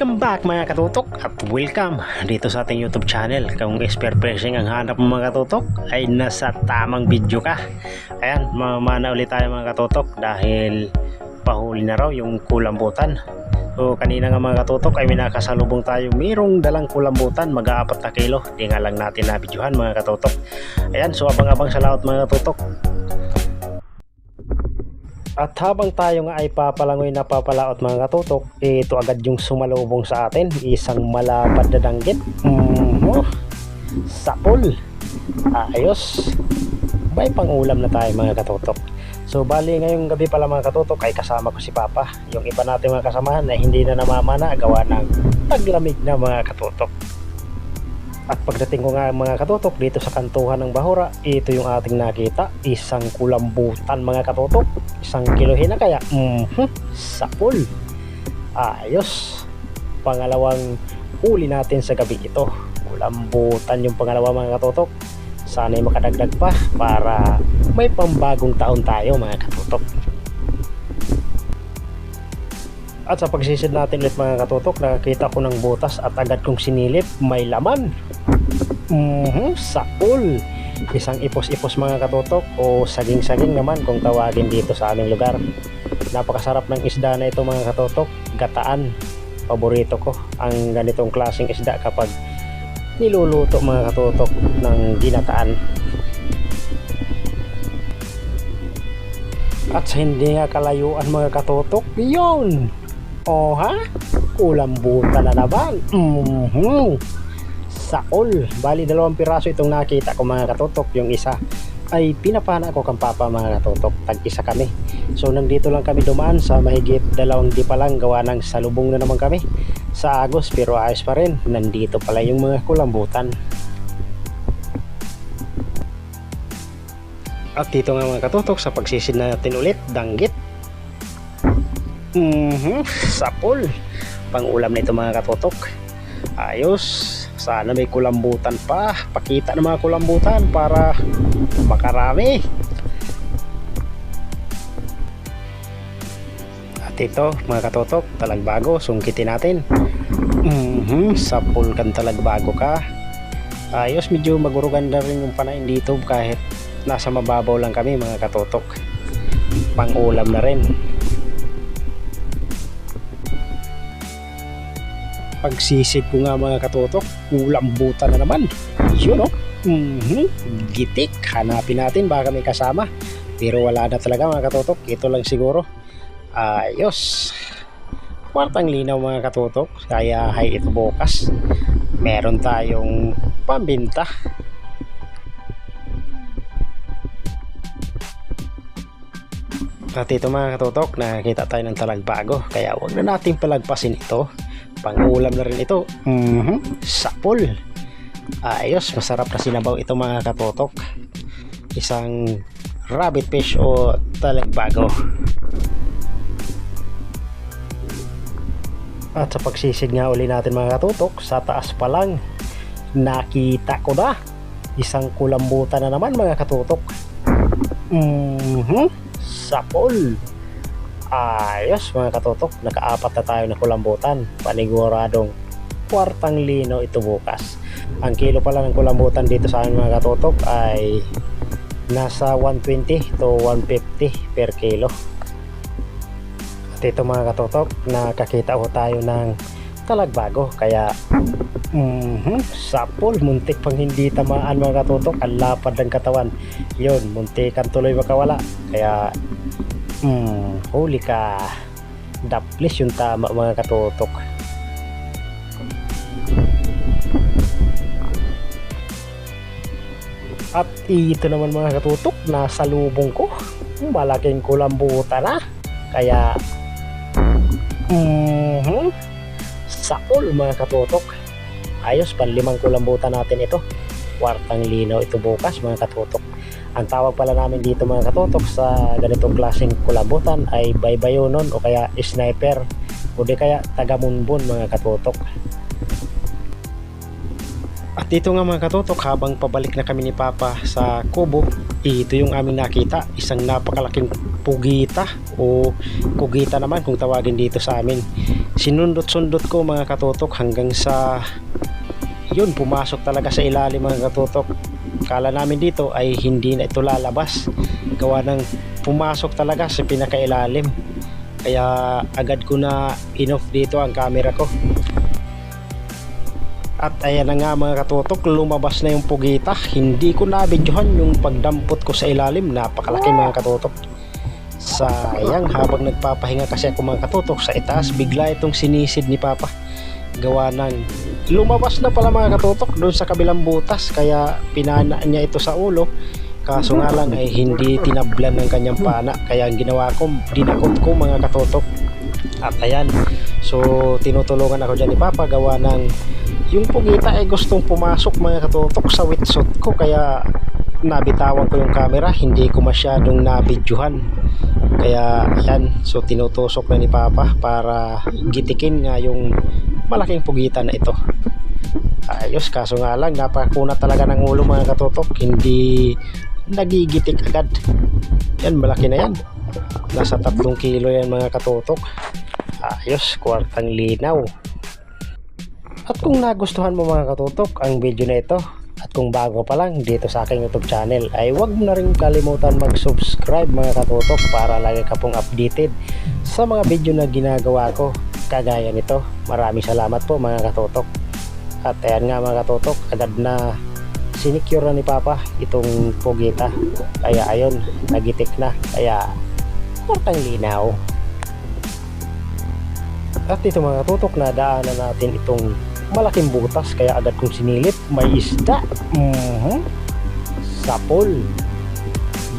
Welcome back mga katutok at welcome dito sa ating YouTube channel. Kung expert pressing ang hanap mo mga katutok ay nasa tamang video ka. Ayan, mamana ulit tayo mga katutok dahil pahuli na raw yung kulambutan. So kanina nga mga katutok ay minakasalubong tayo, mayroong dalang kulambutan mag-4 na kilo. Di nga lang natin na videohan mga katutok. Ayan, so abang-abang sa laot mga katutok. At habang tayo nga ay papalangoy na papalaot mga katutok, ito agad yung sumalubong sa atin, isang malapad na danggit. Sapol. Ayos. May pangulam na tayo mga katutok. So bali ngayong gabi pala mga katutok ay kasama ko si Papa. Yung iba natin mga kasamahan na hindi na namamana gawa ng taglamig na mga katutok. At pagdating ko nga mga katutok dito sa kantuhan ng Bahura, ito yung ating nakita, isang kulambutan mga katutok, 1 kilohin na kaya. Sapol. Ayos. Pangalawang huli natin sa gabi ito, kulambutan yung pangalawa mga katutok. Sana'y makadagdag pa para may pambagong taon tayo mga katutok. At sa pagsisid natin ulit mga katutok, nakakita ko ng butas at agad kong sinilip, may laman. Sapol. Isang ipos-ipos mga katutok o saging-saging naman kung tawagin dito sa aming lugar. Napakasarap ng isda na ito mga katutok, gataan. Paborito ko ang ganitong klaseng isda kapag niluluto mga katutok ng ginataan. At sa hindi nga kalayuan mga katutok, yun! O ha? Kulambutan na naman. Saol. Bali 2 piraso itong nakita ko mga katutok. Yung isa ay pinapana ko kang Papa mga katutok. Tag-isa kami. So nandito lang kami dumaan sa mahigit 2 di pa lang, gawa ng salubong na naman kami sa Agos, pero ayos pa rin. Nandito pala yung mga kulambutan. At dito nga mga katutok sa pagsisid natin ulit, danggit. Sapol. Pang-ulam na ito mga katutok. Ayos. Sana may kulambutan pa. Pakita ng mga kulambutan para makarami. At ito mga katutok, talagbago. Sungkitin natin. Sapol kan talagbago ka. Ayos, medyo maguruganda rin yung panain dito kahit nasa mababaw lang kami mga katutok. Pang-ulam na rin. Pagsisid ko nga mga katutok, kulambutan na naman. Yun o. Gitik. Hanapin natin baka may kasama. Pero wala na talaga mga katutok. Ito lang siguro. Ayos. Kwartang linaw mga katutok. Kaya hay ito bukas. Meron tayong pambinta. At ito mga katutok, nakakita tayo ng talagbago. Kaya huwag na natin palagpasin ito. Pang-ulam na rin ito. Sapol. Ayos, masarap na sinabaw ito mga katutok. Isang rabbit fish o talagbago. At sa pagsisid nga uli natin mga katutok, sa taas pa lang nakita ko na isang kulambutan na naman mga katutok. Sapol. Ayos mga katutok, naka-4 na tayo na kulambutan. Paniguradong kwartang lino ito bukas. Ang kilo pala ng kulambutan dito sa amin mga katutok ay nasa 120 to 150 per kilo. At ito mga katutok, nakakita ko tayo ng talagbago. Kaya sapol, muntik pang hindi tamaan mga katutok. Ang lapad ng katawan. Yun, muntikan tuloy makawala. Kaya huli ka. Daplis yung tama mga katutok. At ito naman mga katutok, nasa lubong ko, malaking kulambutan na. Kaya sapol mga katutok. Ayos, pan-5 kulambutan natin ito. Kwartang linaw ito bukas mga katutok. Ang tawag pala namin dito mga katutok sa ganitong klaseng kulambutan ay baybayonon o kaya sniper o di kaya tagamunbon mga katutok. At dito nga mga katutok, habang pabalik na kami ni Papa sa kubo, ito yung aming nakita, isang napakalaking pugita o kugita naman kung tawagin dito sa amin. Sinundot-sundot ko mga katutok hanggang sa yun, pumasok talaga sa ilalim mga katutok. Kala namin dito ay hindi na ito lalabas, gawa ng pumasok talaga sa pinakailalim. Kaya agad ko na in-off dito ang camera ko. At ayan na nga mga katutok, lumabas na yung pugita. Hindi ko nabidyohan yung pagdampot ko sa ilalim, napakalaki mga katutok. Sayang, habang nagpapahinga kasi ako mga katutok sa itaas, bigla itong sinisid ni Papa. Gawa ng lumabas na pala mga katutok doon sa kabilang butas, kaya pinana niya ito sa ulo. Kaso nga lang ay hindi tinablan ng kanyang pana, kaya ang ginawa ko, dinakot ko mga katutok. At ayan, so tinutulungan ako dyan ni Papa, gawa ng yung pugita ay gustong pumasok mga katutok sa wetsuit ko, kaya nabitawan ko yung camera, hindi ko masyadong nabidyuhan. Kaya ayan, so tinutusok na ni Papa para gitikin nga yung malaking pugita na ito. Ayos, kaso nga lang napakunat talaga ng ulo mga katutok, hindi nagigitik agad. Yan, malaki na yan, nasa 3 kilo yan mga katutok. Ayos, kwartang linaw. At kung nagustuhan mo mga katutok ang video na ito, at kung bago pa lang dito sa aking YouTube channel, ay huwag mo na rin kalimutan mag-subscribe mga katutok para lagi ka pong updated sa mga video na ginagawa ko kagaya nito. Maraming salamat po mga katutok. At ayan nga mga katutok, agad na sinicure na ni Papa itong pugita. Kaya ayun, nagitik na, kaya kwartang linaw. At ito mga katutok, nadaanan natin itong malaking butas, kaya agad kong sinilip, may isda. Sapol.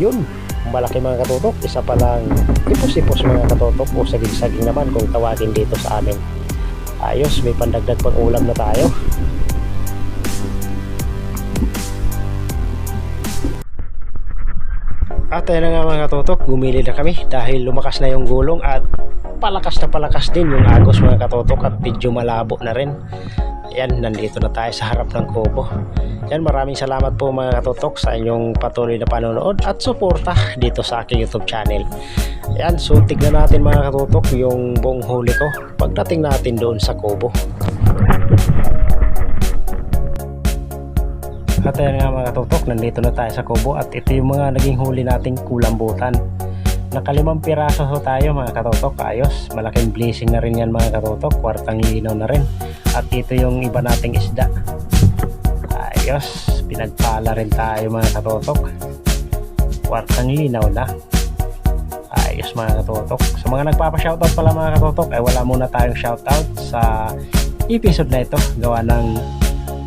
Yun, malaki mga katutok, isa palang ipos-ipos mga katutok o saging-saging naman kung tawagin dito sa amin. Ayos, may pandagdag pang ulam na tayo. At ayun na nga mga katutok, gumili na kami dahil lumakas na yung gulong at palakas na palakas din yung agos mga katutok, at medyo malabo na rin. Ayan, nandito na tayo sa harap ng kubo. Yan, maraming salamat po mga katutok sa inyong patuloy na panonood at suporta dito sa aking YouTube channel. Ayan, so tignan natin mga katutok yung buong huli ko pagdating natin doon sa kubo. At ayan nga mga katutok, nandito na tayo sa kubo at ito yung mga naging huli nating kulambutan. Naka5 piraso tayo mga katutok. Ayos, malaking blessing na rin yan mga katutok, kwartang linaw na rin. At ito yung iba nating isda. Ayos, pinagpala rin tayo mga katutok, kwartang linaw na. Ayos mga katutok. Sa mga nagpapa-shoutout pala mga katutok, ay wala muna tayong shoutout sa episode na ito, gawa ng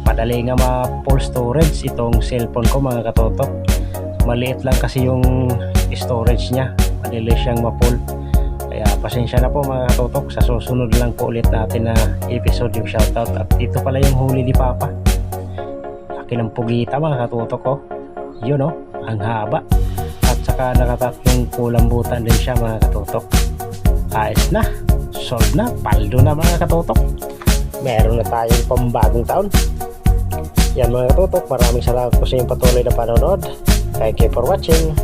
madali nga ma-full storage itong cellphone ko mga katutok. Maliit lang kasi yung storage nya, madali siyang ma-full. Kaya pasensya na po mga katutok, sa susunod lang po ulit natin na episode yung shoutout. At ito pala yung huli ni Papa, laki ng pugita mga katutok ko. Yun o, ang haba. At saka nakatatlong kulambutan din siya mga katutok. Ayos na, solve na, paldo na mga katutok. Meron na tayong pambagong taon. Yan mga katutok, maraming salamat po sa inyong patuloy na panonood. Thank you for watching.